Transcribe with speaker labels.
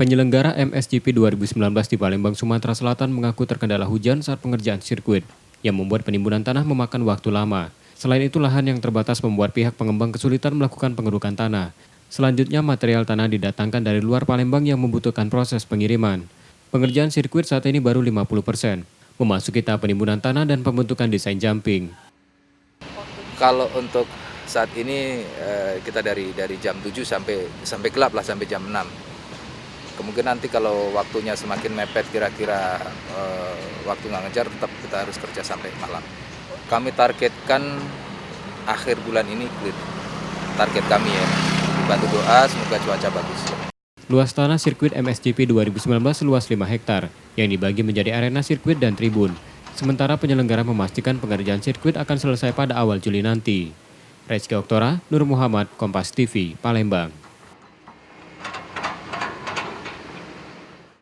Speaker 1: Penyelenggara MXGP 2019 di Palembang, Sumatera Selatan mengaku terkendala hujan saat pengerjaan sirkuit, yang membuat penimbunan tanah memakan waktu lama. Selain itu, lahan yang terbatas membuat pihak pengembang kesulitan melakukan pengerukan tanah. Selanjutnya, material tanah didatangkan dari luar Palembang yang membutuhkan proses pengiriman. Pengerjaan sirkuit saat ini baru 50%, memasuki tahap penimbunan tanah dan pembentukan desain jumping.
Speaker 2: Kalau untuk saat ini kita dari jam 7 sampai gelap lah, sampai jam 6. Kemungkinan nanti kalau waktunya semakin mepet, kira-kira waktu nggak ngejar, tetap kita harus kerja sampai malam. Kami targetkan akhir bulan ini clear. Target kami ya, dibantu doa semoga cuaca bagus.
Speaker 1: Luas tanah sirkuit MXGP 2019 seluas 5 hektar, yang dibagi menjadi arena sirkuit dan tribun. Sementara penyelenggara memastikan pengerjaan sirkuit akan selesai pada awal Juli nanti. Rezky Oktora, Nur Muhammad, Kompas TV, Palembang.